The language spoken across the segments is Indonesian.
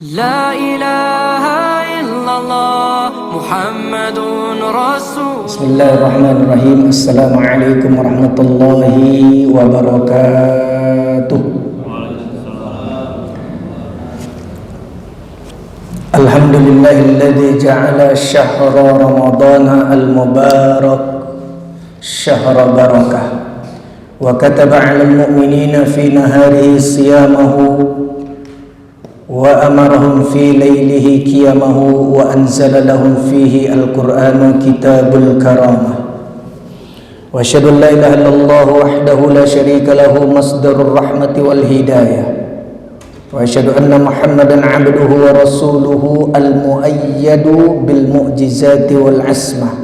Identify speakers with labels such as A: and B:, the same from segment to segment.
A: La ilaha illallah Muhammadun Rasul.
B: Bismillahirrahmanirrahim. Assalamualaikum warahmatullahi wabarakatuh. Alhamdulillahilladzi ja'ala syahra ramadana al-mubarak syahra barakah wa kataba 'alal mu'minina fi naharihi siyamahu wa amarahum fi laylihi qiyamahu wa anzala lahum fihi al-Qur'ana kitabul karamah wa asyhadu an la ilaha illallah wahdahu la syarika lahu masdarur rahmati wal hidayah wa asyhadu anna Muhammadan 'abduhu wa rasuluhu al-muayyadu bil mu'jizati wal asmah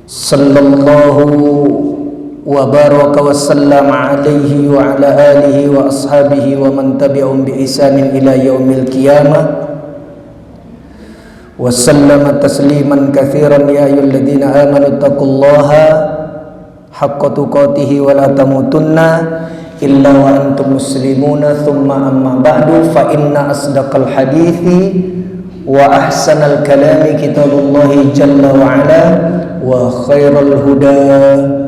B: sallallahu wa baraka wa sallama alaihi wa ala alihi wa ashabihi wa man tabi'ahum bi ihsanin ila yaumil qiyamah wa sallama tasliman katsiran ya ayyuhalladzina amanu taqullaha haqqa tuqatih wa la tamutunna illa wa antum muslimuna thumma amma ba'du fa inna asdaqal hadithi wa ahsanal kalami kitabullahi jalla wa ala wa khairal huda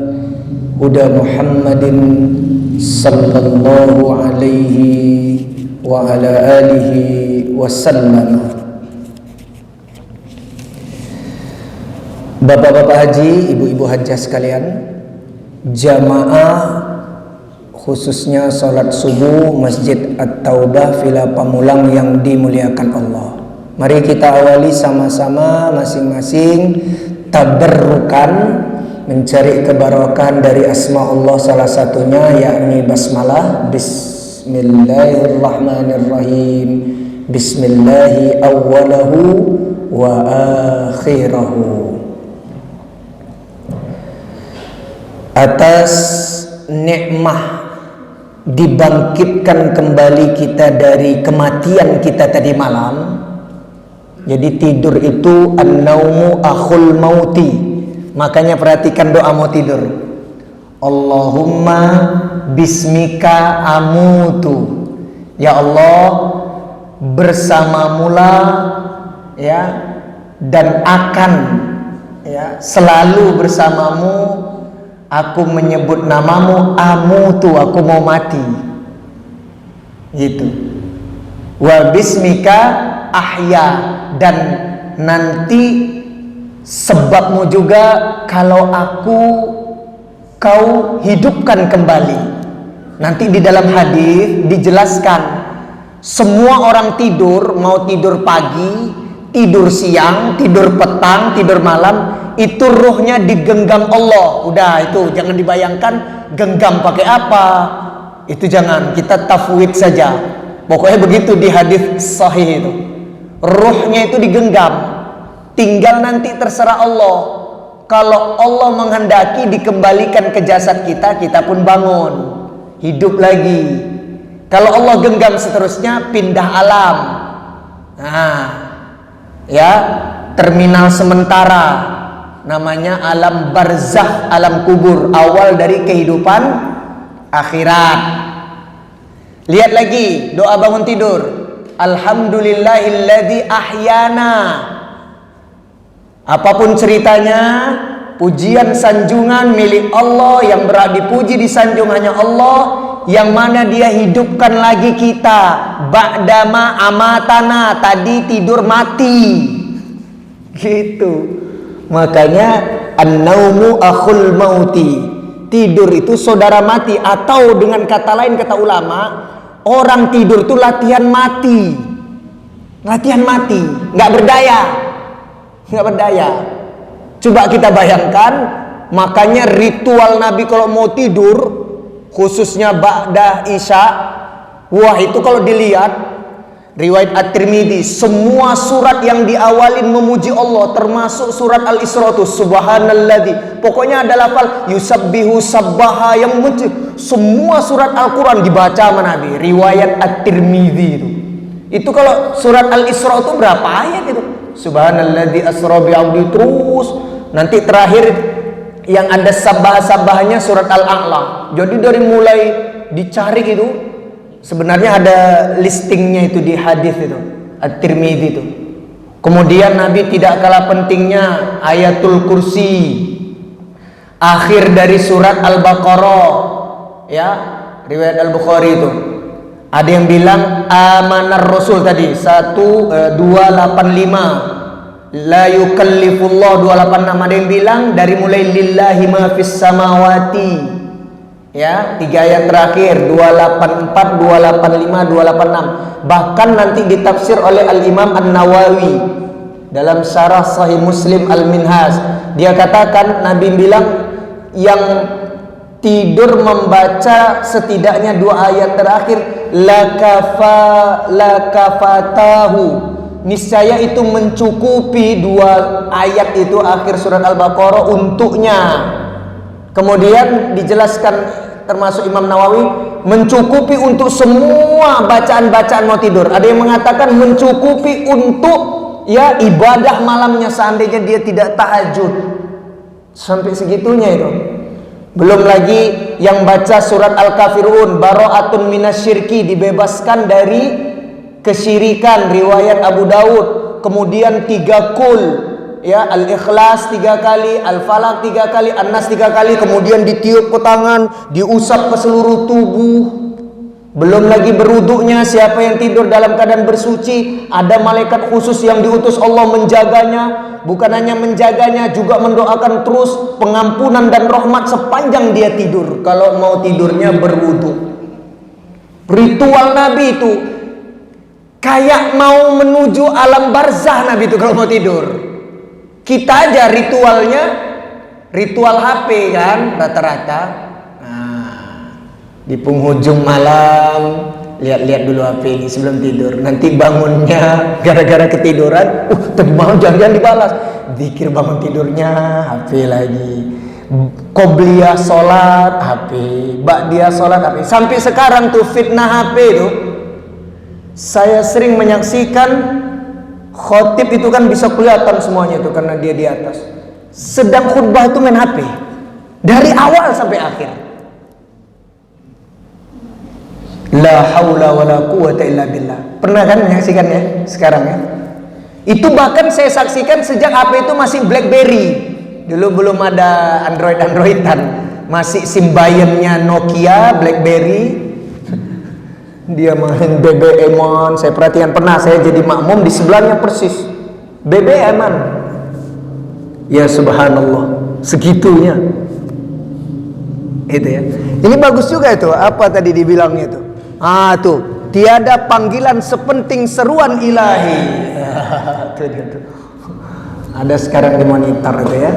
B: Muhammadin sallallahu alaihi wa ala alihi wasallam. Bapak-bapak haji, ibu-ibu hajjah sekalian, jamaah khususnya salat subuh Masjid At-Taubah Villa Pamulang yang dimuliakan Allah. Mari kita awali sama-sama masing-masing tabarrukan mencari keberkahan dari asma Allah, salah satunya yakni basmalah. Bismillahirrahmanirrahim. Bismillahi awwalahu wa akhirahu. Atas nikmah dibangkitkan kembali kita dari kematian kita tadi malam. Jadi tidur itu an-naumu akhul mauti. Makanya perhatikan doa mau tidur. Allahumma bismika amutu. Ya Allah, bersamamulah ya dan akan ya selalu bersamamu aku menyebut namamu, amutu, aku mau mati. Gitu. Wa bismika ahya, dan nanti sebabmu juga kalau kau hidupkan kembali. Nanti di dalam hadis dijelaskan semua orang tidur, mau tidur pagi, tidur siang, tidur petang, tidur malam, itu ruhnya digenggam Allah. Udah, itu jangan dibayangkan genggam pakai apa. Itu jangan, kita tafwid saja. Pokoknya begitu di hadis sahih itu. Ruhnya itu digenggam. Tinggal nanti terserah Allah. Kalau Allah menghendaki dikembalikan ke jasad kita, kita pun bangun, hidup lagi. Kalau Allah genggam seterusnya, pindah alam. Nah, ya, terminal sementara. Namanya alam barzakh, alam kubur, awal dari kehidupan akhirat. Lihat lagi doa bangun tidur. Alhamdulillahilladzi ahyana. Apapun ceritanya, pujian sanjungan milik Allah, yang berhak dipuji disanjung hanya Allah, yang mana Dia hidupkan lagi kita. Ba'dama amatana, tadi tidur mati. Gitu. Makanya an-naumu akhul mauti. Tidur itu saudara mati, atau dengan kata lain kata ulama, orang tidur itu latihan mati. Latihan mati, nggak berdaya. Nggak berdaya. Coba kita bayangkan, makanya ritual Nabi kalau mau tidur, khususnya ba'da isya, wah itu kalau dilihat riwayat At-Tirmidzi, semua surat yang diawalin memuji Allah, termasuk surat Al-Isra itu subhanalladzi, pokoknya ada lafal yusabbihu sabbaha, yang memuji. Semua surat Al-Quran dibaca sama Nabi. Riwayat At-Tirmidzi itu kalau surat Al-Isra itu berapa ayat itu? Subhanalladzi asra bi'abdi, terus nanti terakhir yang ada sabah-sabahnya surat Al-A'la. Jadi dari mulai dicari itu Sebenarnya ada listingnya itu di hadis itu, At-Tirmidzi itu. Kemudian Nabi tidak kalah pentingnya ayatul kursi, akhir dari surat Al-Baqarah, ya, riwayat Al-Bukhari itu. Ada yang bilang amanar Rasul tadi 285, la yukallifullah 286. Ada yang bilang dari mulai lillahi ma fis samawati, ya, 3 ayat terakhir 284, 285, 286. Bahkan nanti ditafsir oleh Al-Imam An-Nawawi dalam syarah Sahih Muslim Al-Minhaj. Dia katakan Nabi bilang yang tidur membaca setidaknya 2 ayat terakhir lakafatahu, niscaya itu mencukupi 2 ayat itu akhir surat Al-Baqarah untuknya. Kemudian dijelaskan termasuk Imam Nawawi mencukupi untuk semua bacaan-bacaan mau tidur. Ada yang mengatakan mencukupi untuk, ya, ibadah malamnya seandainya dia tidak tahajud. Sampai segitunya itu. Belum lagi yang baca surat Al-Kafirun, bara'atun minasyirki, dibebaskan dari kesyirikan, riwayat Abu Daud. Kemudian 3 kul, ya, Al-Ikhlas 3 kali, Al-Falaq 3 kali, An-Nas 3 kali, kemudian ditiup ke tangan, diusap ke seluruh tubuh. Belum lagi berwuduknya, siapa yang tidur dalam keadaan bersuci, ada malaikat khusus yang diutus Allah menjaganya. Bukan hanya menjaganya, juga mendoakan terus pengampunan dan rahmat sepanjang dia tidur. Kalau mau tidurnya berwuduk. Ritual Nabi itu kayak mau menuju alam barzah. Nabi itu kalau mau tidur. Kita aja ritualnya ritual HP kan rata-rata. Di penghujung malam lihat-lihat dulu HP ini sebelum tidur. Nanti bangunnya gara-gara ketiduran, tadi malam jangan dibalas. Zikir bangun tidurnya HP lagi. Qobliyah sholat HP, ba'diyah sholat HP. Sampai sekarang tuh fitnah HP itu, saya sering menyaksikan khotib itu kan bisa kelihatan semuanya itu karena dia di atas. Sedang khutbah itu main HP dari awal sampai akhir. La haula wala quwata illa billah. Pernah kan menyaksikannya sekarang ya? Itu bahkan saya saksikan sejak HP itu masih BlackBerry. Dulu belum ada Androidan. Masih Symbian-nya Nokia, BlackBerry. Dia main BBM-an. Saya perhatikan, pernah saya jadi makmum di sebelahnya persis BBM-an. Ya subhanallah, segitunya. Itu ya. Ini bagus juga itu. Apa tadi dibilangnya itu? Tuh, tiada panggilan sepenting seruan ilahi. Tuh. Ada sekarang di monitor itu ya.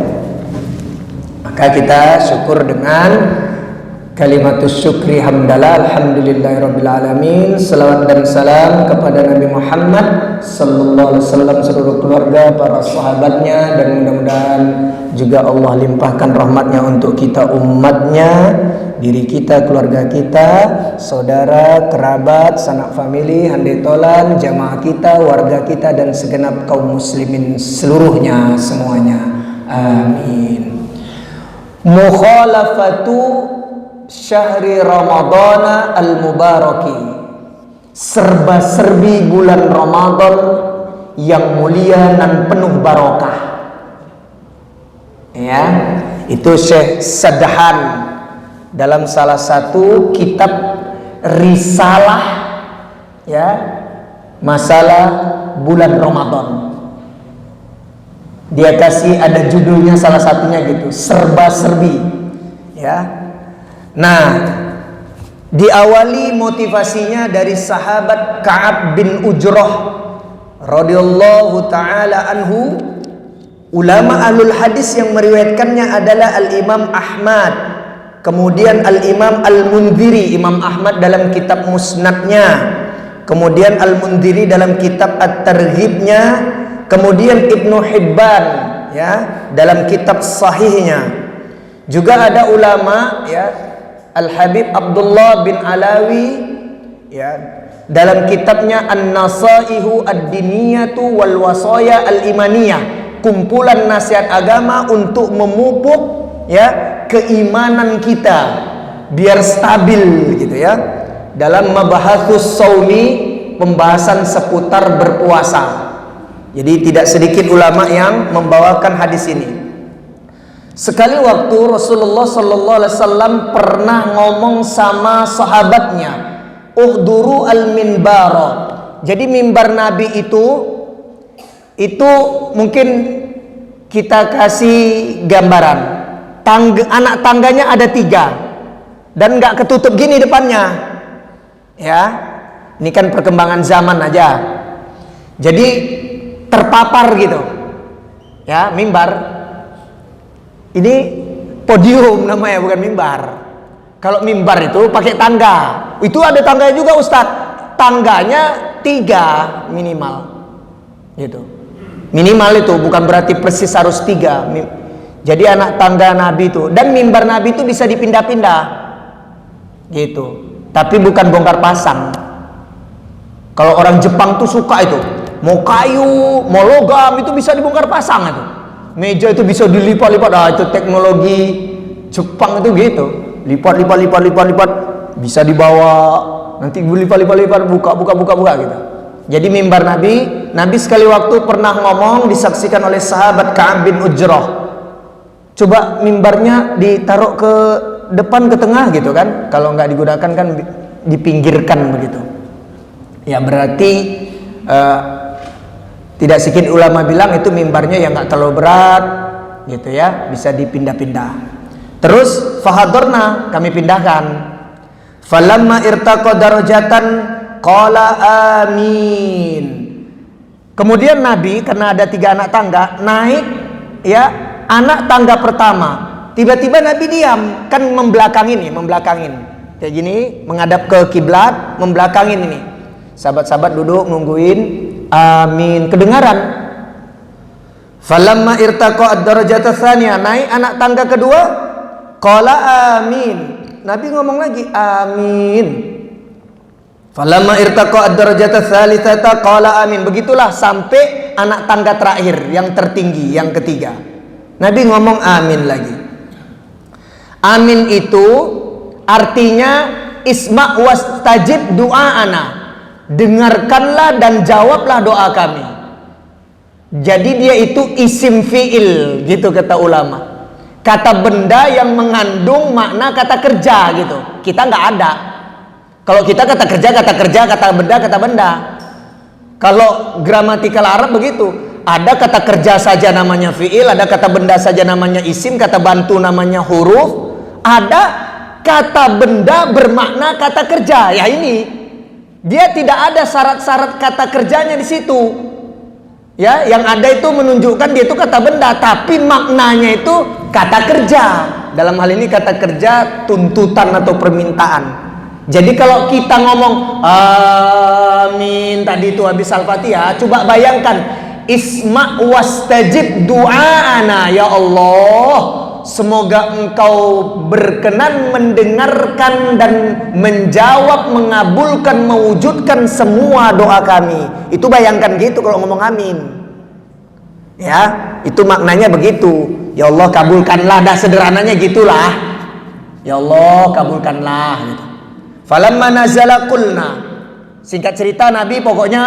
B: Maka kita syukur dengan kalimatus syukri hamdalah alhamdulillahirabbil alamin. Selawat dan salam kepada Nabi Muhammad sallallahu alaihi wasallam, seluruh keluarga, para sahabatnya, dan mudah-mudahan juga Allah limpahkan rahmatnya untuk kita umatnya, diri kita, keluarga kita, saudara, kerabat, sanak famili, handai tolan, jamaah kita, warga kita, dan segenap kaum muslimin seluruhnya semuanya. Amin. Mukhalafatu syahri Ramadana al-mubaraki, serba-serbi bulan Ramadan yang mulia dan penuh barokah. Ya, itu Syekh Sadhan dalam salah satu kitab risalah, ya, masalah bulan Ramadan. Dia kasih ada judulnya salah satunya gitu, serba-serbi, ya. Nah, diawali motivasinya dari sahabat Ka'ab bin Ujrah radhiyallahu taala anhu. Ulama ahlul hadis yang meriwayatkannya adalah Al-Imam Ahmad, kemudian Al-Imam Al-Mundhiri, Imam Ahmad dalam kitab Musnadnya, kemudian Al-Mundhiri dalam kitab At-Targhibnya, kemudian Ibnu Hibban, ya, dalam kitab Sahihnya. Juga ada ulama, ya, Al-Habib Abdullah bin Alawi, ya, dalam kitabnya An-Nasaihu Ad-Diniyatu wal Wasaya Al-Imaniyah, kumpulan nasihat agama untuk memupuk, ya, keimanan kita biar stabil gitu ya. dalam Mabahathus Shaumi, pembahasan seputar berpuasa. Jadi tidak sedikit ulama yang membawakan hadis ini. Sekali waktu Rasulullah sallallahu alaihi wasallam pernah ngomong sama sahabatnya, "Uhduru al-minbara." Jadi mimbar Nabi itu mungkin kita kasih gambaran. Anak tangganya ada 3 dan nggak ketutup gini depannya. Ya, ini kan perkembangan zaman aja. Jadi terpapar gitu. Ya, mimbar. Ini podium namanya, bukan mimbar. Kalau mimbar itu pakai tangga. Itu ada tangganya juga, Ustadz. Tangganya 3 minimal. Gitu. Minimal itu bukan berarti persis harus 3. Jadi anak tangga Nabi itu, dan mimbar Nabi itu bisa dipindah-pindah. Gitu. Tapi bukan bongkar pasang. Kalau orang Jepang tuh suka itu. Mau kayu, mau logam itu bisa dibongkar pasang itu. Meja itu bisa dilipat-lipat. Itu teknologi Jepang itu gitu. Lipat, bisa dibawa. Nanti lipat, buka gitu. Jadi mimbar Nabi sekali waktu pernah ngomong, disaksikan oleh sahabat Ka'ab bin Ujrah. Coba mimbarnya ditaruh ke depan, ke tengah gitu kan. Kalau nggak digunakan kan dipinggirkan begitu. Ya berarti tidak sedikit ulama bilang itu mimbarnya yang nggak terlalu berat gitu ya, bisa dipindah-pindah. Terus fahadorna, kami pindahkan. Falamma irtaqa darajatan qala amin. Kemudian Nabi, karena ada 3 anak tangga, naik ya, anak tangga pertama. Tiba-tiba Nabi diam, kan membelakangin kayak gini, menghadap ke kiblat, membelakangin ini. Sahabat-sahabat duduk nungguin, amin, kedengaran. Falamma irtaqa ad-darajata tsaniyah, naik anak tangga kedua, qala amin. Nabi ngomong lagi, amin. Falamma irtaqa ad-darajata tsalitsata qala amin. Begitulah sampai anak tangga terakhir, yang tertinggi, yang ketiga. Nabi ngomong amin lagi. Amin itu artinya isma' wastajib du'aana. Dengarkanlah dan jawablah doa kami. Jadi dia itu isim fi'il gitu kata ulama. Kata benda yang mengandung makna kata kerja gitu. Kita nggak ada. Kalau kita kata kerja, kata benda. Kalau gramatikal Arab begitu. Ada kata kerja saja namanya fi'il, ada kata benda saja namanya isim, kata bantu namanya huruf, ada kata benda bermakna kata kerja. Ya ini. Dia tidak ada syarat-syarat kata kerjanya di situ. Ya, yang ada itu menunjukkan dia itu kata benda, tapi maknanya itu kata kerja. Dalam hal ini kata kerja tuntutan atau permintaan. Jadi kalau kita ngomong amin tadi itu habis Al-Fatihah, coba bayangkan isma' wastajib du'aana, ya Allah, semoga engkau berkenan mendengarkan dan menjawab, mengabulkan, mewujudkan semua doa kami. Itu bayangkan gitu kalau ngomong amin. Ya, itu maknanya begitu. Ya Allah kabulkanlah, dah sederhananya gitulah. Ya Allah kabulkanlah gitu. Falamma nazala qulna. Singkat cerita Nabi pokoknya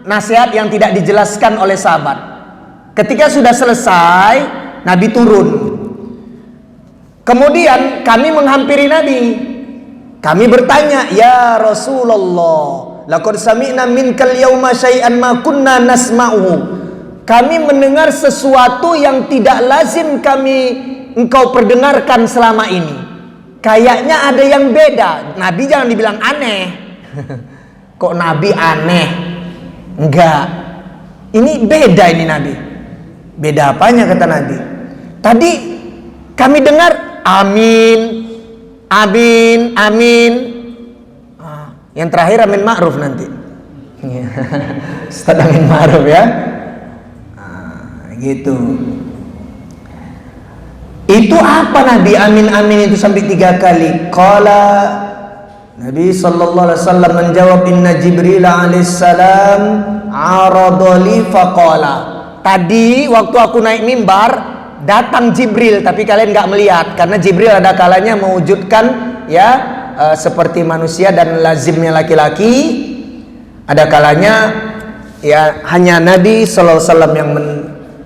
B: nasihat yang tidak dijelaskan oleh sahabat. Ketika sudah selesai, Nabi turun. Kemudian kami menghampiri Nabi. Kami bertanya, "Ya Rasulullah, laqad sami'na minkal yauma syai'an ma kunna nasma'uhu." Kami mendengar sesuatu yang tidak lazim engkau perdengarkan selama ini. Kayaknya ada yang beda. Nabi jangan dibilang aneh. Kok Nabi aneh? Enggak. Ini beda ini Nabi. Beda apanya kata Nabi? Tadi kami dengar amin, amin, amin. Yang terakhir amin ma'ruf nanti. Ustaz amin ma'ruf ya. Gitu. Itu apa Nabi amin-amin itu sampai 3 kali? Qala, Nabi sallallahu alaihi wasallam menjawab, inna Jibril alaihissalam aradali faqala. Tadi waktu aku naik mimbar datang Jibril, tapi kalian nggak melihat karena Jibril ada kalanya mewujudkan ya seperti manusia dan lazimnya laki-laki, ada kalanya ya hanya Nabi sallallahu alaihi wasallam yang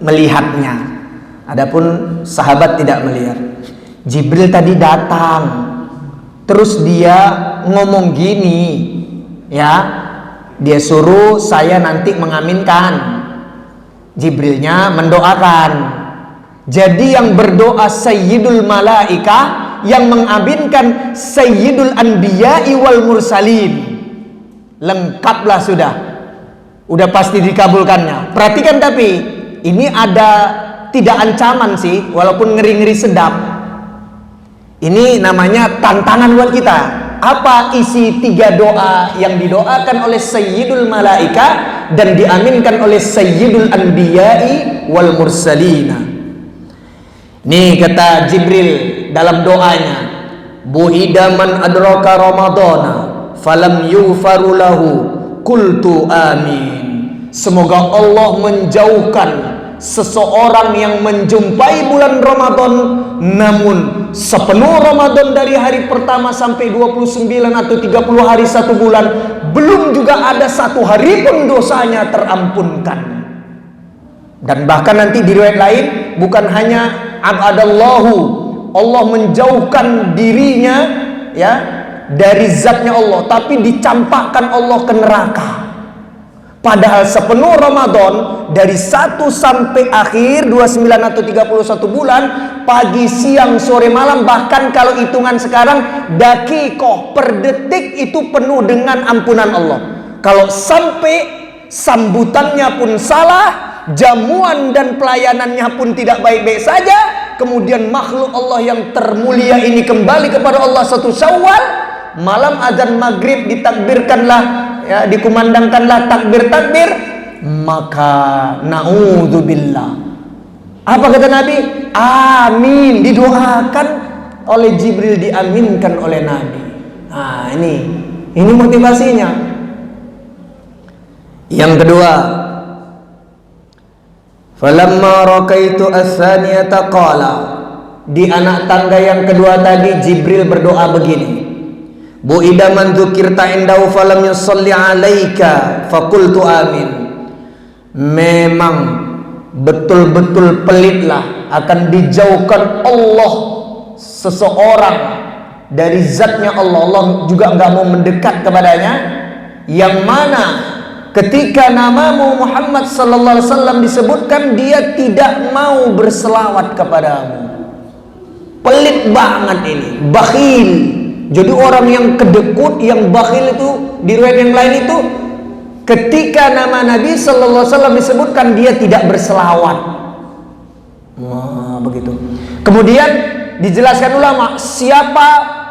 B: melihatnya. Adapun sahabat tidak melihat. Jibril tadi datang, terus dia ngomong gini, ya, dia suruh saya nanti mengaminkan. Jibrilnya mendoakan. Jadi yang berdoa Sayyidul Malaika, yang mengaminkan Sayyidul Anbiya'i wal Mursalin. Lengkaplah sudah. Udah pasti dikabulkannya. Perhatikan tapi ini ada tidak ancaman sih, walaupun ngeri-ngeri sedap. Ini namanya tantangan buat kita. Apa isi 3 doa yang didoakan oleh Sayyidul Malaika dan diaminkan oleh Sayyidul Anbiya'i wal Mursalina? Nih kata Jibril dalam doanya, bu'ida man adraka ramadana falam yughfaru lahu qultu amin. Semoga Allah menjauhkan seseorang yang menjumpai bulan Ramadan, namun sepenuh Ramadan dari hari pertama sampai 29 atau 30 hari 1 bulan, belum juga ada 1 hari pun dosanya terampunkan. Dan bahkan nanti di riwayat lain, bukan hanya abadallahu, Allah menjauhkan dirinya ya dari zatnya Allah, tapi dicampakkan Allah ke neraka. Padahal sepenuh Ramadan dari 1 sampai akhir 29 atau 31 bulan, pagi, siang, sore, malam, bahkan kalau hitungan sekarang dakikoh per detik itu penuh dengan ampunan Allah. Kalau sampai sambutannya pun salah, jamuan dan pelayanannya pun tidak baik-baik saja, kemudian makhluk Allah yang termulia ini kembali kepada Allah 1 Syawal, malam azan maghrib ditakbirkanlah, ya, dikumandangkanlah takbir-takbir, maka naudzubillah. Apa kata Nabi? Amin, didoakan oleh Jibril, diaminkan oleh Nabi. Nah, ini motivasinya. Yang kedua, falamma rakaitu as-saniyata qala, di anak tangga yang kedua tadi Jibril berdoa begini, bu'ida man dzukirta indahu falam yusalli 'alaika faqultu amin. Memang betul-betul pelitlah akan dijauhkan Allah seseorang dari zatnya Allah. Allah juga enggak mau mendekat kepadanya, yang mana ketika namamu Muhammad sallallahu alaihi wasallam disebutkan, dia tidak mau berselawat kepadamu. Pelit banget ini, bakhil. Jadi orang yang kedekut, yang bakhil itu, di riwayat yang lain itu, ketika nama Nabi sallallahu alaihi wasallam disebutkan, dia tidak berselawat. Wah, begitu. Kemudian dijelaskan ulama, siapa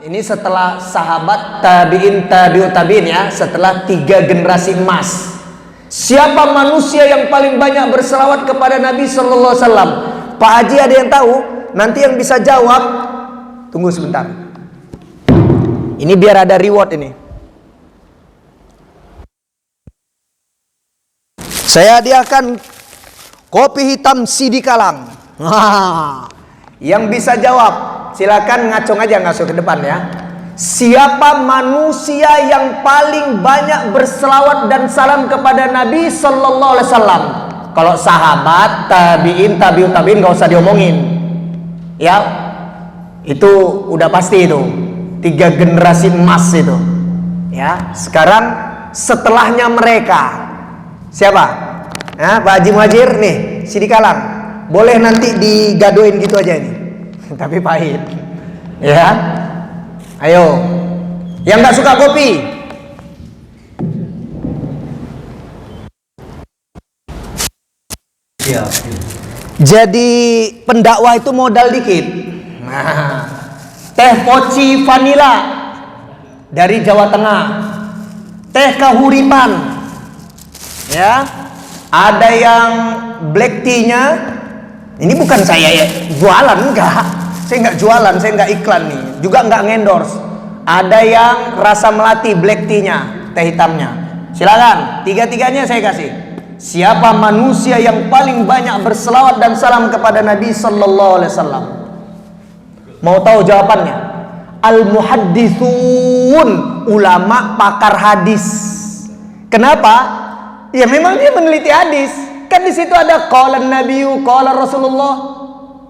B: ini setelah sahabat, tabi'in, tabi'ut tabi'in, ya, setelah 3 generasi emas. Siapa manusia yang paling banyak berselawat kepada Nabi sallallahu alaihi wasallam? Pak Haji ada yang tahu? Nanti yang bisa jawab, tunggu sebentar. Ini biar ada reward ini. Saya hadiahkan kopi hitam Sidi Kalang. Yang bisa jawab, silakan ngacung aja, ngasuh ke depan ya. Siapa manusia yang paling banyak berselawat dan salam kepada Nabi sallallahu alaihi wasallam? Kalau sahabat, tabi'in, tabi'ut tabi'in gak usah diomongin. Ya, itu udah pasti itu. 3 generasi emas itu. Ya, sekarang setelahnya mereka siapa? Ya, Pak Haji Muhajir nih, Sidi Kalang. Boleh nanti digadoin gitu aja ini. Tapi pahit. Ya. Ayo. Yang nggak suka kopi. Ya. Jadi pendakwah itu modal dikit. Nah, teh poci vanila dari Jawa Tengah, teh kahuripan, ya, ada yang black tea-nya. Ini bukan saya ya jualan, enggak, saya nggak jualan, saya nggak iklan nih, juga nggak ngendorse. Ada yang rasa melati black tea-nya, teh hitamnya. Silakan, 3-tiganya saya kasih. Siapa manusia yang paling banyak berselawat dan salam kepada Nabi sallallahu alaihi wasallam? Mau tahu jawabannya? al-muhadditsun, ulama pakar hadis. Kenapa? Ya memang dia meneliti hadis. Kan di situ ada qala nabiyyu, qala Rasulullah.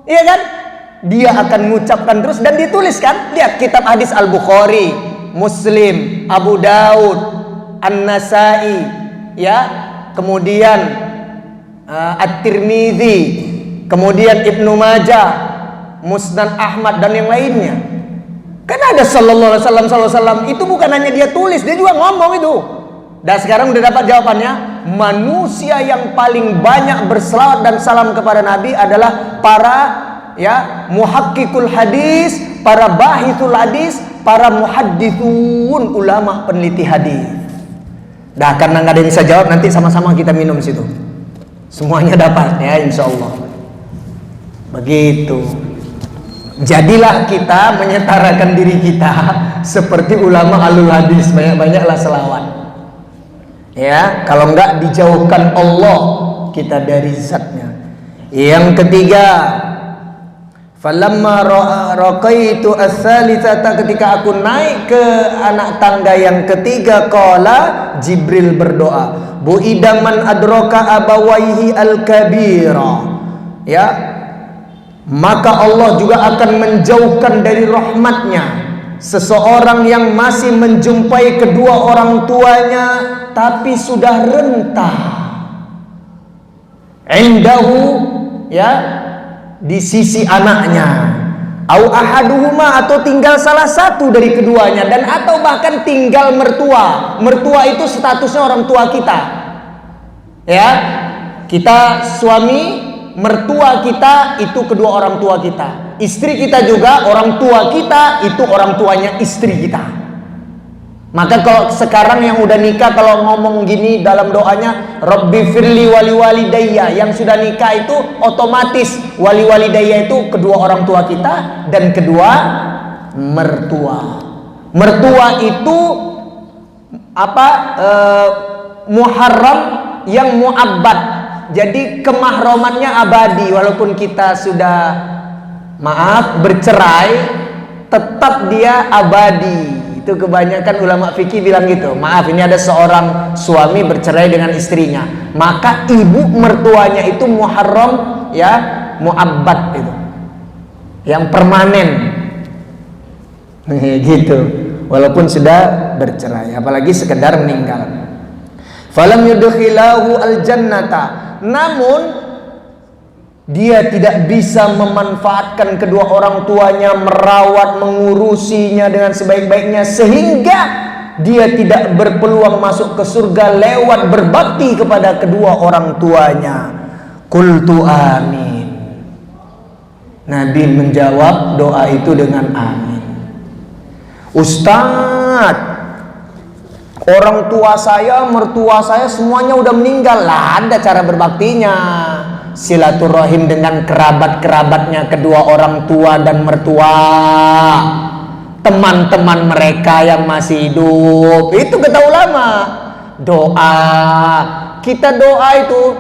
B: Iya kan? Dia akan mengucapkan terus dan dituliskan. Lihat kitab hadis Al-Bukhari, Muslim, Abu Daud, An-Nasai, ya. Kemudian At-Tirmidzi, kemudian Ibnu Majah, Musnad Ahmad dan yang lainnya. Kan ada sallallahu alaihi wasallam. Itu bukan hanya dia tulis, dia juga ngomong itu. Dan sekarang udah dapat jawabannya. Manusia yang paling banyak berselawat dan salam kepada Nabi adalah para muhakkikul hadis, para bahithul hadis, para muhadditsun, ulama peneliti hadis. Dah, karena nggak ada yang bisa jawab, nanti sama-sama kita minum situ. Semuanya dapat ya, insyaallah. Begitu. Jadilah kita menyetarakan diri kita seperti ulama alul hadis, banyak-banyaklah selawat. Ya, kalau enggak dijauhkan Allah kita dari zatnya. Yang ketiga, falamma raqaitu as-salisata, ketika aku naik ke anak tangga yang ketiga, qala, Jibril berdoa, bu'ida man adraka abawaihi al-kabira. Ya, maka Allah juga akan menjauhkan dari rahmatnya seseorang yang masih menjumpai kedua orang tuanya tapi sudah renta. Indahu, ya, di sisi anaknya, au ahaduhuma, atau tinggal salah satu dari keduanya, dan atau bahkan tinggal mertua. Mertua itu statusnya orang tua kita. Ya, kita suami, mertua kita itu kedua orang tua kita. Istri kita juga orang tua kita itu orang tuanya istri kita. Maka kalau sekarang yang udah nikah, kalau ngomong gini dalam doanya, Rabbi firli wali walidayya, yang sudah nikah itu otomatis wali walidayya itu kedua orang tua kita dan kedua mertua. Mertua itu muharram yang muabbad. Jadi kemahromannya abadi, walaupun kita sudah bercerai, tetap dia abadi. Itu kebanyakan ulama fikih bilang gitu. Maaf, ini ada seorang suami bercerai dengan istrinya, maka ibu mertuanya itu muharram, ya, muabbad, itu yang permanen. Gitu, walaupun sudah bercerai, apalagi sekedar meninggal. Falam yudkhilahu al-jannata, namun dia tidak bisa memanfaatkan kedua orang tuanya, merawat, mengurusinya dengan sebaik-baiknya, sehingga dia tidak berpeluang masuk ke surga lewat berbakti kepada kedua orang tuanya. Qultu amin. Nabi menjawab doa itu dengan amin. Ustadz, orang tua saya, mertua saya semuanya udah meninggal, lah ada cara berbaktinya. Silaturahim dengan kerabat-kerabatnya kedua orang tua dan mertua, teman-teman mereka yang masih hidup. Itu kata ulama. Doa, kita doa itu,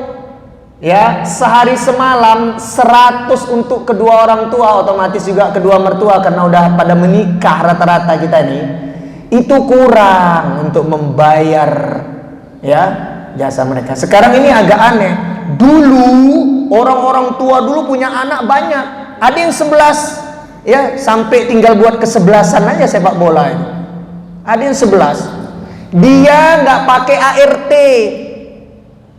B: ya, sehari semalam 100 untuk kedua orang tua, otomatis juga kedua mertua karena udah pada menikah rata-rata kita ini. Itu kurang untuk membayar, ya, jasa mereka. Sekarang ini agak aneh. Dulu orang-orang tua dulu punya anak banyak, ada yang 11, ya, sampai tinggal buat kesebelasan aja sepak bola itu. Ada yang 11, dia nggak pakai ART.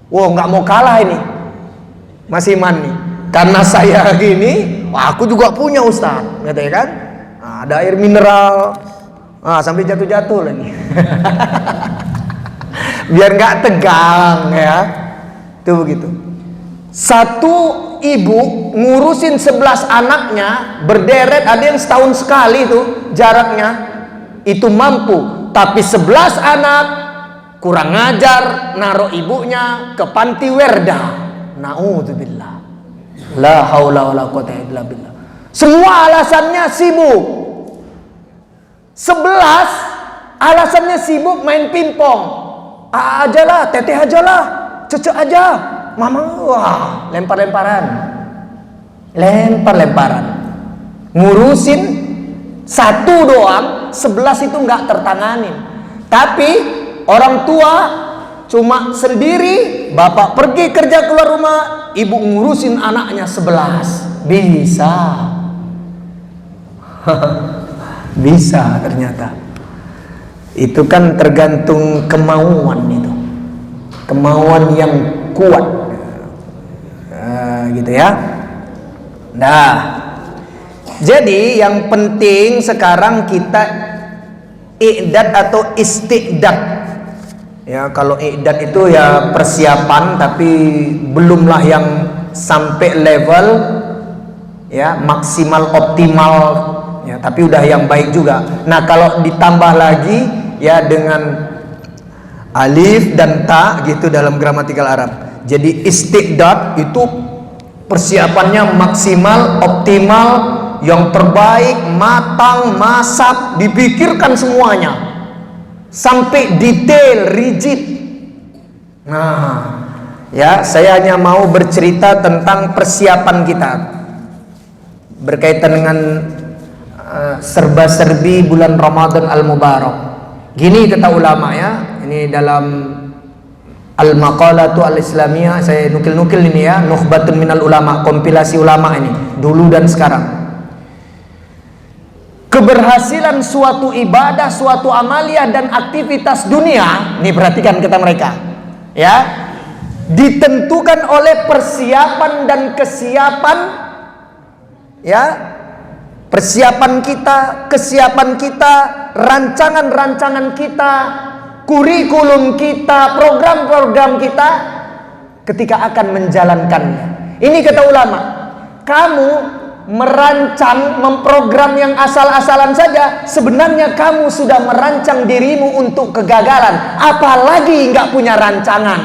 B: Wow, nggak mau kalah ini Mas Iman nih, karena saya gini, wah, aku juga punya Ustaz, katanya kan. Nah, ada air mineral, sampai jatuh-jatuh lagi. Biar nggak tegang, ya. Itu begitu. Satu ibu ngurusin 11 anaknya berderet, ada yang setahun sekali itu jaraknya, itu mampu. Tapi 11 anak kurang ngajar, naruh ibunya ke panti werda. Na'udzubillah. La haula wala quwata illa billah. Semua alasannya sibuk. 11 alasannya sibuk main pingpong. Aja lah, teteh aja lah, cecek aja, mama, wah, lempar-lemparan, ngurusin Satu doang, 11 itu nggak tertanganin. Tapi orang tua cuma sendiri, bapak pergi kerja keluar rumah, ibu ngurusin anaknya 11. Bisa. Bisa ternyata. Itu kan tergantung kemauan itu. Kemauan yang kuat. Gitu ya. Nah, jadi yang penting sekarang kita i'dad atau istiqdad. Ya, kalau i'dad itu ya persiapan, tapi belumlah yang sampai level ya maksimal optimal ya, tapi udah yang baik juga. Nah, kalau ditambah lagi ya dengan alif dan ta gitu dalam gramatikal Arab. Jadi istiqdad itu persiapannya maksimal, optimal, yang terbaik, matang, masak, dipikirkan semuanya sampai detail, rigid. Nah, ya saya hanya mau bercerita tentang persiapan kita berkaitan dengan serba-serbi bulan Ramadan al-Mubarak. Gini kata ulama ya, ini dalam Al-Maqalatu Al-Islamiyah, saya nukil-nukil ini ya, Nukhbatun Minal Ulama, kompilasi ulama ini, dulu dan sekarang. Keberhasilan suatu ibadah, suatu amaliyah dan aktivitas dunia, nih perhatikan kata mereka, ya, ditentukan oleh persiapan dan kesiapan, ya, persiapan kita, kesiapan kita, rancangan-rancangan kita, kurikulum kita, program-program kita ketika akan menjalankannya. Ini kata ulama, kamu merancang, memprogram yang asal-asalan saja, sebenarnya kamu sudah merancang dirimu untuk kegagalan, apalagi nggak punya rancangan.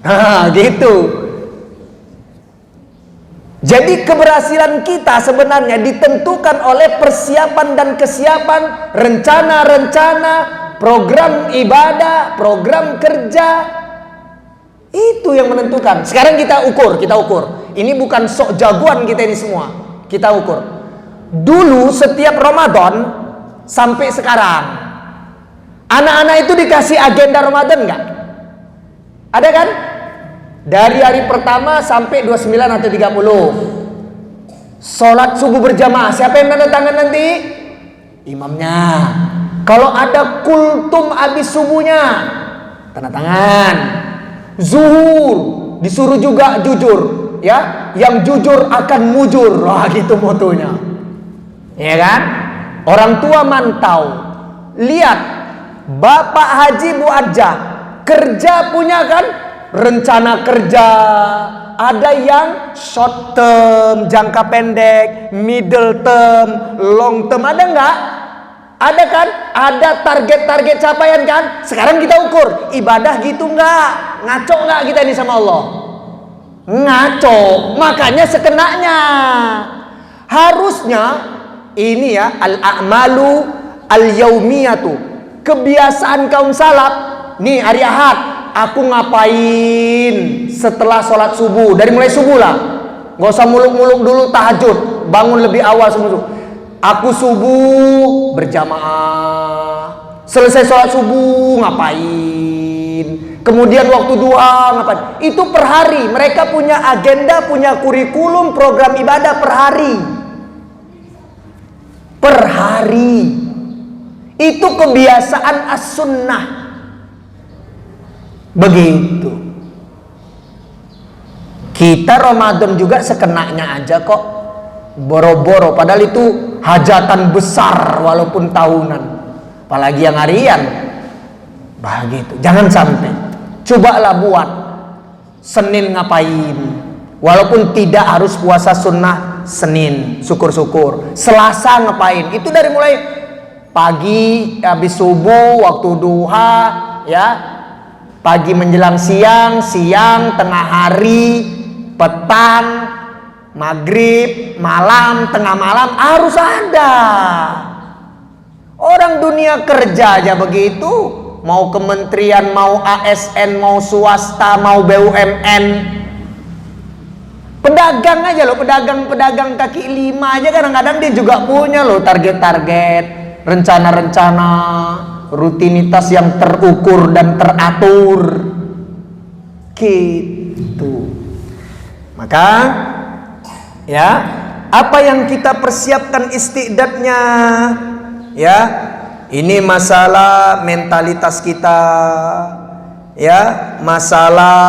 B: Nah, gitu. Jadi keberhasilan kita sebenarnya ditentukan oleh persiapan dan kesiapan, rencana-rencana, program ibadah, program kerja. Itu yang menentukan. Sekarang kita ukur. Ini bukan sok jagoan kita ini semua. Kita ukur. Dulu setiap Ramadan sampai sekarang, anak-anak itu dikasih agenda Ramadan nggak? Ada kan? Dari hari pertama sampai 29 atau 30. Sholat subuh berjamaah. Siapa yang tanda tangan nanti? Imamnya. Kalau ada kultum habis subuhnya, tanda tangan. Zuhur disuruh juga jujur, ya. Yang jujur akan mujur. Wah, gitu motonya. Ya kan? Orang tua mantau. Lihat, Bapak Haji Bu Adja kerja punya kan? Rencana kerja. Ada yang short term, jangka pendek, middle term, long term. Ada nggak? Ada kan? Ada target-target capaian kan? Sekarang kita ukur, ibadah gitu nggak? Ngaco nggak kita ini sama Allah? Ngaco, makanya sekenanya. Harusnya ini ya, al-a'malu al-yaumiyatu, kebiasaan kaum salaf. Nih hari Ahad, aku ngapain setelah sholat subuh? Dari mulai subuh lah, nggak usah muluk-muluk dulu tahajud, bangun lebih awal subuh. Aku subuh berjamaah, selesai sholat subuh ngapain, kemudian waktu duha ngapain. Itu per hari. Mereka punya agenda, punya kurikulum, program ibadah per hari. Per hari. Itu kebiasaan as-sunnah. Begitu. Kita Ramadan juga sekenanya aja kok. Boro-boro, padahal itu hajatan besar walaupun tahunan, apalagi yang harian. Begitu. Jangan sampai. Cobalah buat Senin ngapain, walaupun tidak harus puasa sunnah Senin, syukur-syukur. Selasa ngapain, itu dari mulai pagi habis subuh, waktu duha, ya, pagi menjelang siang, siang, tengah hari, petang, maghrib, malam, tengah malam, harus ada. Orang dunia kerja aja begitu. Mau kementerian, mau ASN, mau swasta, mau BUMN. Pedagang aja loh, pedagang kaki lima aja kadang-kadang dia juga punya loh target-target, rencana-rencana, rutinitas yang terukur dan teratur. Gitu. Maka ya, apa yang kita persiapkan istiqdatnya, ya, ini masalah mentalitas kita, ya, masalah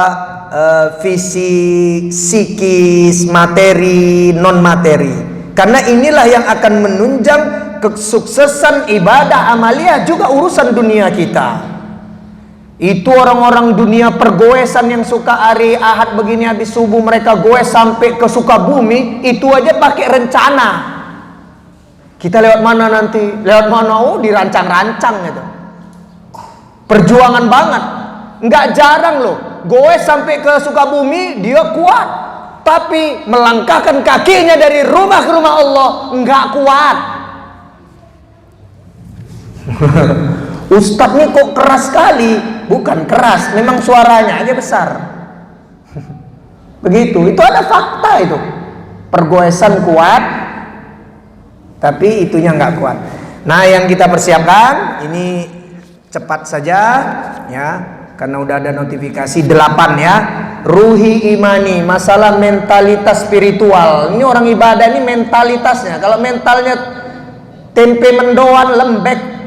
B: fisik, psikis, materi, non materi. Karena inilah yang akan menunjang kesuksesan ibadah amaliyah juga urusan dunia kita. Itu orang-orang dunia pergoesan yang suka hari Ahad begini habis subuh mereka goes sampai ke Sukabumi, itu aja pakai rencana. Kita lewat mana nanti? Lewat mana? Oh, dirancang-rancang gitu. Perjuangan banget. Nggak jarang loh, goes sampai ke Sukabumi, dia kuat. Tapi melangkahkan kakinya dari rumah ke rumah Allah, nggak kuat. Ustadz nih kok keras sekali. Bukan keras, memang suaranya aja besar. Begitu, itu ada fakta itu. Pergoesan kuat, tapi itunya nggak kuat. Nah, yang kita persiapkan ini cepat saja, ya, karena udah ada notifikasi 8 ya. Ruhi imani, masalah mentalitas spiritual. Ini orang ibadah ini mentalitasnya. Kalau mentalnya tempe mendoan lembek,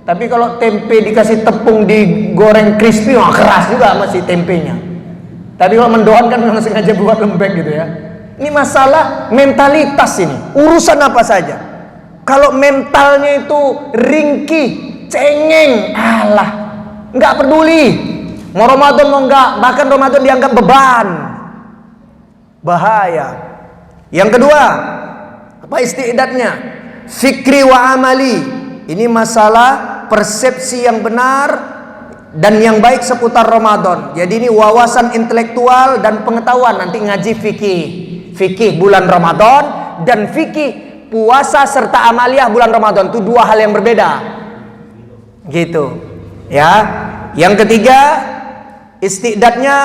B: tapi kalau tempe dikasih tepung digoreng crispy, wah keras juga masih tempenya. Tapi kalau mendoan kan memang sengaja buat lembek gitu ya. Ini masalah mentalitas ini. Urusan apa saja. Kalau mentalnya itu ringkih, cengeng, alah, nggak peduli. Mau Ramadan mau enggak, bahkan Ramadan dianggap beban. Bahaya. Yang kedua, apa istiqdatnya? Fikri wa amali. Ini masalah persepsi yang benar dan yang baik seputar Ramadan. Jadi ini wawasan intelektual dan pengetahuan. Nanti ngaji fikih. Fikih bulan Ramadan dan fikih puasa serta amaliyah bulan Ramadan. Itu dua hal yang berbeda. Gitu. Ya. Yang ketiga, istiqdatnya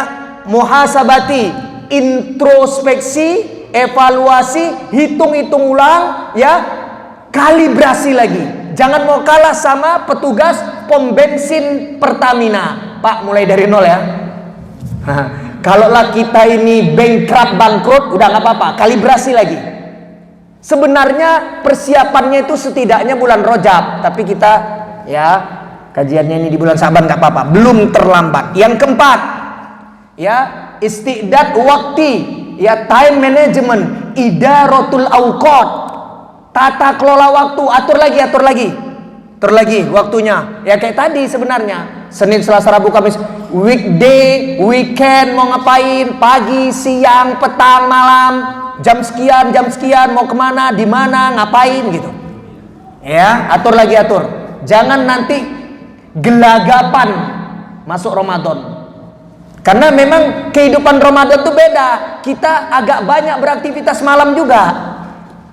B: muhasabati, introspeksi, evaluasi, hitung-hitung ulang, ya, kalibrasi lagi. Jangan mau kalah sama petugas pom bensin Pertamina. Pak, mulai dari nol ya. Kalaulah kita ini bangkrut, udah nggak apa-apa, kalibrasi lagi. Sebenarnya persiapannya itu setidaknya bulan Rajab, tapi kita ya kajiannya ini di bulan Syaban nggak apa-apa, belum terlambat. Yang keempat, ya, istiqdat waktu, ya, time management, idaratul awqat, tata kelola waktu, atur lagi waktunya. Ya kayak tadi sebenarnya, Senin, Selasa, Rabu, Kamis, weekday, weekend mau ngapain, pagi, siang, petang, malam, jam sekian mau kemana, di mana, ngapain gitu. Ya, atur. Jangan nanti gelagapan masuk Ramadan. Karena memang kehidupan Ramadan itu beda. Kita agak banyak beraktivitas malam juga.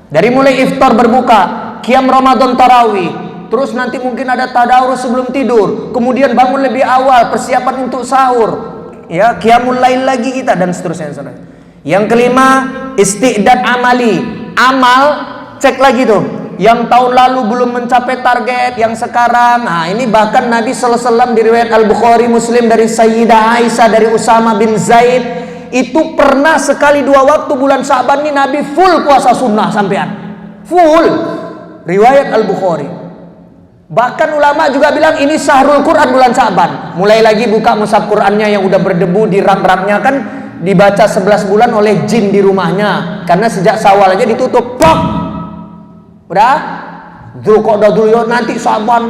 B: Dari mulai iftar berbuka, qiyam Ramadan tarawih, terus nanti mungkin ada tadarus sebelum tidur, kemudian bangun lebih awal, persiapan untuk sahur, ya, qiyamul lail lagi kita, dan seterusnya. Yang kelima, istiqdat amali. Amal, cek lagi tuh. Yang tahun lalu belum mencapai target, yang sekarang. Nah, ini bahkan Nabi sallallahu alaihi wasallam di riwayat Al-Bukhari, Muslim dari Sayyidah Aisyah dari Usama bin Zaid, itu pernah sekali 2 waktu bulan Syaban ini Nabi full puasa sunnah sampean. Full. Riwayat Al-Bukhari. Bahkan ulama juga bilang ini syahrul Quran bulan Syaban. Mulai lagi buka mushaf Qurannya yang udah berdebu di rak-raknya, kan dibaca 11 bulan oleh jin di rumahnya. Karena sejak Syawal aja ditutup. Pok. Udah? Dzulqa'dah, Dzulhijjah, nanti Syaban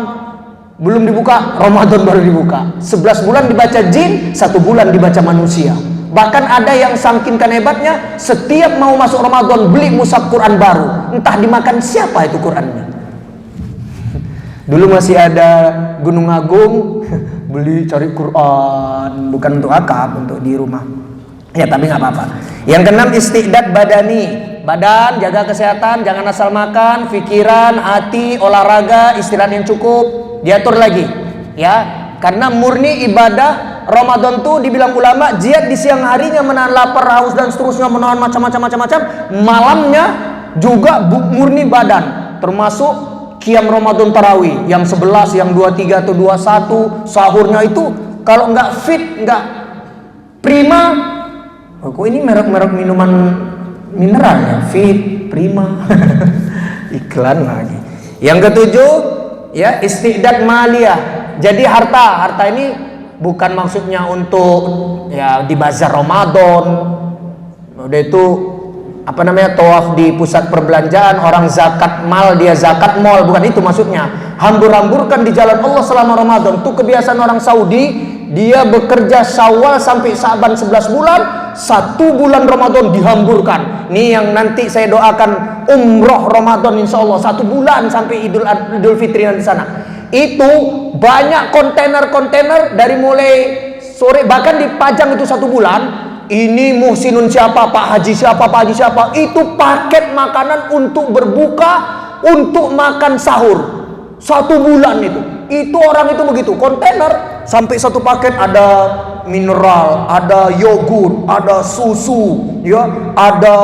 B: belum dibuka, Ramadan baru dibuka. 11 bulan dibaca jin, 1 bulan dibaca manusia. Bahkan ada yang sangkinkan hebatnya, setiap mau masuk Ramadan beli mushaf Quran baru. Entah dimakan siapa itu Qurannya. Dulu masih ada Gunung Agung, beli cari Quran, bukan untuk akab, untuk di rumah. Ya, tapi nggak apa-apa. Yang keenam, istiqdat badani. Badan, jaga kesehatan, jangan asal makan, pikiran, hati, olahraga, istirahat yang cukup, diatur lagi. Ya, karena murni ibadah Ramadan tuh dibilang ulama jihad di siang harinya menahan lapar, haus dan seterusnya, menahan macam-macam. Malamnya juga murni badan, termasuk qiyam Ramadan tarawih yang 11, yang 23 atau 21. Sahurnya itu kalau nggak fit, nggak prima. Kok ini merek-merek minuman mineral ya? Fit, prima. Iklan lagi. Yang ketujuh, ya, istiqdad maliyah. Jadi harta ini bukan maksudnya untuk ya di bazar Ramadan. Udah itu apa namanya, tawaf di pusat perbelanjaan, orang zakat mal, dia zakat mall, bukan itu maksudnya. Hambur-hamburkan di jalan Allah selama Ramadan. Itu kebiasaan orang Saudi, dia bekerja Syawal sampai Sa'ban 11 bulan, 1 bulan Ramadan dihamburkan. Ini yang nanti saya doakan umroh Ramadan insyaallah 1 bulan sampai Idul Fitri nanti sana. Itu banyak kontainer dari mulai sore, bahkan dipajang itu 1 bulan. Ini muhsinun siapa, Pak Haji siapa, itu paket makanan untuk berbuka, untuk makan sahur 1 bulan itu orang itu begitu, kontainer sampai 1 paket, ada mineral, ada yogurt, ada susu, ya, ada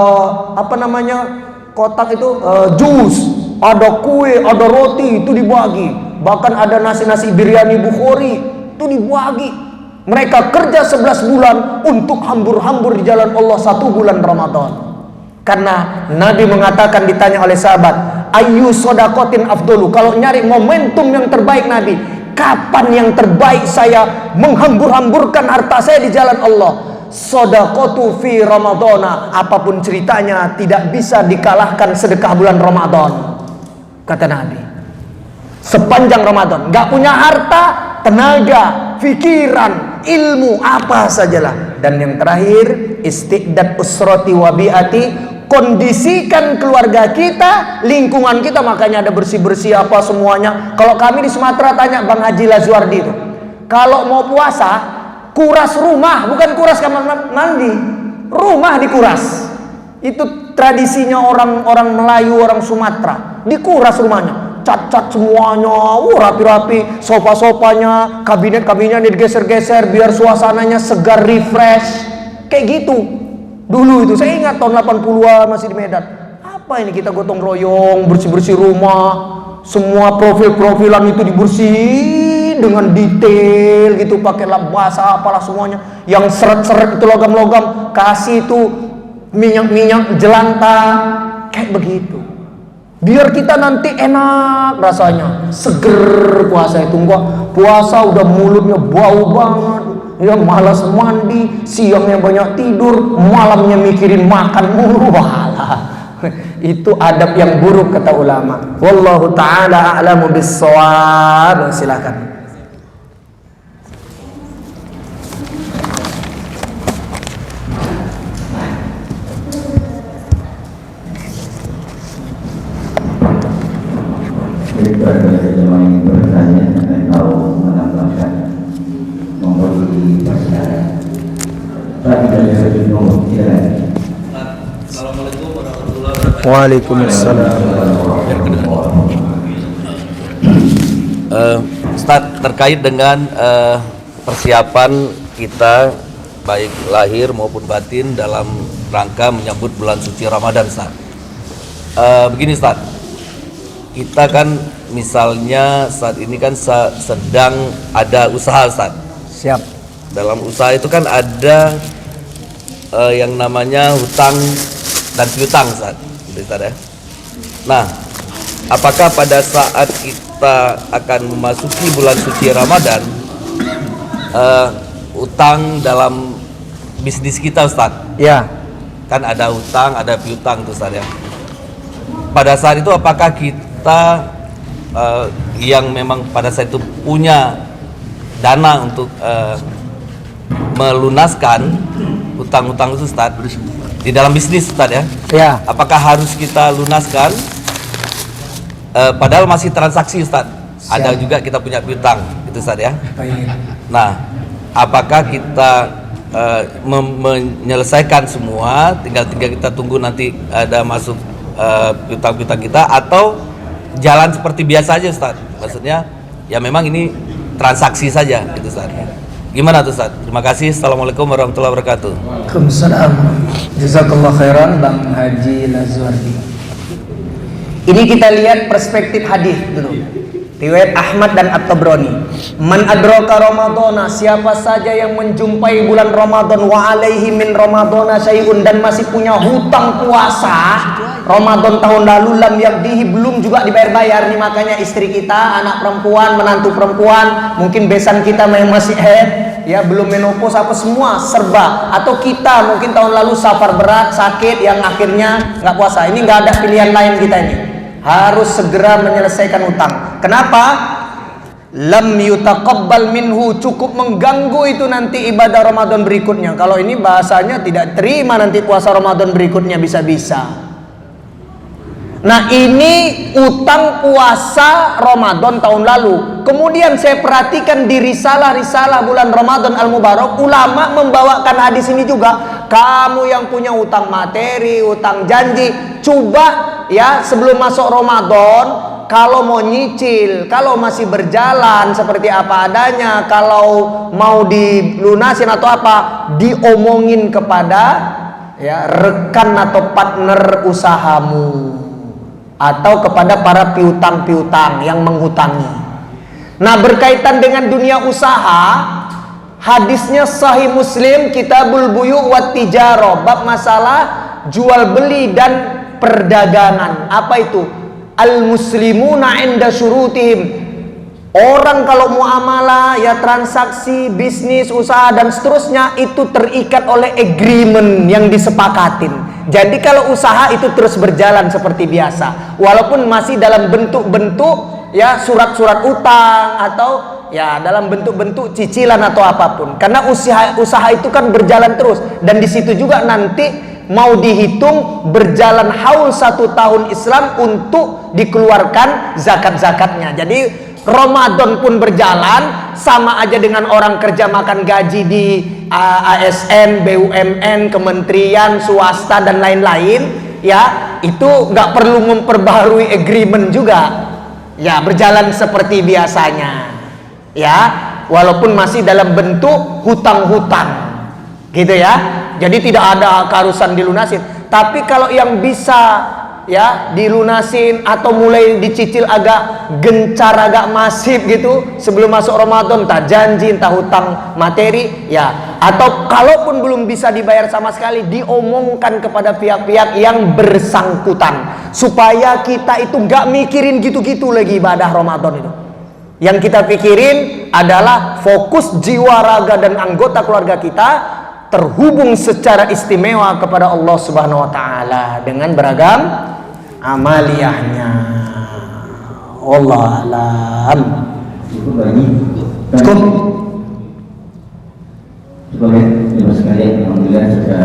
B: apa namanya, kotak itu jus, ada kue, ada roti, itu dibagi. Bahkan ada nasi biryani Bukhari, itu dibagi. Mereka kerja 11 bulan untuk hambur-hambur di jalan Allah 1 bulan Ramadan. Karena Nabi mengatakan, ditanya oleh sahabat, ayu sodakotin afdolu, kalau nyari momentum yang terbaik Nabi, kapan yang terbaik saya menghambur-hamburkan harta saya di jalan Allah? Sodakotu fi Ramadana, apapun ceritanya tidak bisa dikalahkan sedekah bulan Ramadan, kata Nabi. Sepanjang Ramadan, nggak punya harta, tenaga, pikiran, ilmu, apa sajalah. Dan yang terakhir, istiqdad usrati wabiati, kondisikan keluarga kita, lingkungan kita. Makanya ada bersih-bersih apa semuanya. Kalau kami di Sumatera, tanya Bang Haji Lazuardi itu, kalau mau puasa, kuras rumah, bukan kuras kamar mandi, rumah dikuras. Itu tradisinya orang Melayu, orang Sumatera, dikuras rumahnya, cat semuanya, rapi-rapi, sofa-sofanya, kabinet-kabinetnya digeser-geser biar suasananya segar, refresh, kayak gitu. Dulu itu saya ingat tahun 80-an masih di Medan. Apa ini, kita gotong royong bersih-bersih rumah, semua profil-profilan itu dibersihin dengan detail gitu, pakai lap basah apalah semuanya. Yang seret-seret itu logam-logam, kasih itu minyak-minyak jelantah, kayak begitu. Biar kita nanti enak rasanya, seger puasa itu. Enggak, puasa udah mulutnya bau banget, ya malas mandi, siangnya banyak tidur, malamnya mikirin makan mulu. Walah, itu adab yang buruk kata ulama. Wallahu ta'ala a'lamu bis-shawab. Silakan.
C: Ada jemaah yang bertanya atau menambahkan nomor di pasaran. Tapi dari segi nomor tidak.
D: Assalamualaikum warahmatullahi wabarakatuh.
B: Waalaikumsalam.
D: Ustaz, terkait dengan persiapan kita baik lahir maupun batin dalam rangka menyambut bulan suci Ramadan, Ustaz. Begini Ustaz, kita kan misalnya saat ini kan sedang ada usaha, Ustaz.
B: Siap.
D: Dalam usaha itu kan ada yang namanya hutang dan piutang, Ustaz. Ustaz ya. Nah, apakah pada saat kita akan memasuki bulan suci Ramadan, utang dalam bisnis kita, Ustaz?
B: Ya.
D: Kan ada hutang, ada piutang tuh, Ustaz ya. Pada saat itu apakah kita yang memang pada saat itu punya dana untuk melunaskan hutang-hutang itu, Ustaz, di dalam bisnis, Ustaz ya?
B: Ya.
D: Apakah harus kita lunaskan? Padahal masih transaksi, Ustaz. Ada juga kita punya piutang, itu, Ustaz ya. Nah, apakah kita menyelesaikan semua, tinggal kita tunggu nanti ada masuk piutang-piutang kita, atau jalan seperti biasa aja, Ustaz? Maksudnya ya memang ini transaksi saja, gitu, Ustaz. Gimana tuh Ustaz? Terima kasih. Assalamualaikum warahmatullahi wabarakatuh.
B: Waalaikumsalam. Jazakallah khairan Bang Haji Lazwardi. Ini kita lihat perspektif hadis dulu. Riwayat Ahmad dan At-Tabrani. Man adraka Ramadhana, siapa saja yang menjumpai bulan Ramadan wa alaihi min Ramadhana syai'un, dan masih punya hutang puasa Ramadan tahun lalu, lam yakdihi, belum juga dibayar-bayar nih. Makanya istri kita, anak perempuan, menantu perempuan, mungkin besan kita masih head, ya belum menopause, apa semua serba. Atau kita mungkin tahun lalu safar berat, sakit, yang akhirnya nggak puasa. Ini nggak ada pilihan lain kita ini, harus segera menyelesaikan utang. Kenapa? Lam yutaqabbal minhu, cukup mengganggu itu nanti ibadah Ramadan berikutnya. Kalau ini bahasanya tidak terima nanti puasa Ramadan berikutnya bisa-bisa. Nah, ini utang puasa Ramadan tahun lalu. Kemudian saya perhatikan di risalah-risalah bulan Ramadan Al-Mubarak, ulama membawakan hadis ini juga. Kamu yang punya utang materi, utang janji, coba ya sebelum masuk Ramadan, kalau mau nyicil, kalau masih berjalan seperti apa adanya, kalau mau dilunasin atau apa, diomongin kepada ya rekan atau partner usahamu, atau kepada para piutang-piutang yang menghutangi. Nah, berkaitan dengan dunia usaha, hadisnya Sahih Muslim, Kitabul Buyu' wat Tijarah, bab masalah jual beli dan perdagangan. Apa itu? Al-muslimuna inda syurutihim. Orang kalau muamalah, ya transaksi, bisnis, usaha dan seterusnya, itu terikat oleh agreement yang disepakatin. Jadi kalau usaha itu terus berjalan seperti biasa, walaupun masih dalam bentuk-bentuk ya surat-surat utang, atau ya dalam bentuk-bentuk cicilan atau apapun. Karena usaha itu kan berjalan terus, dan di situ juga nanti mau dihitung berjalan haul 1 tahun Islam untuk dikeluarkan zakat-zakatnya. Jadi Ramadan pun berjalan, sama aja dengan orang kerja makan gaji di ASN, BUMN, kementerian, swasta dan lain-lain, ya itu nggak perlu memperbaharui agreement juga, ya berjalan seperti biasanya, ya walaupun masih dalam bentuk hutang-hutang, gitu ya. Jadi tidak ada keharusan dilunasin. Tapi kalau yang bisa ya dilunasin atau mulai dicicil agak gencar, agak masif gitu sebelum masuk Ramadan, entah janji, entah hutang materi ya, atau kalaupun belum bisa dibayar sama sekali, diomongkan kepada pihak-pihak yang bersangkutan, supaya kita itu nggak mikirin gitu-gitu lagi ibadah Ramadan itu. Yang kita pikirin adalah fokus jiwa, raga dan anggota keluarga kita terhubung secara istimewa kepada Allah Subhanahu wa taala dengan beragam amaliyahnya. Allah alam.
C: Cukup lagi.
B: Cukup.
C: Cukup ya, sekalian. Alhamdulillah sudah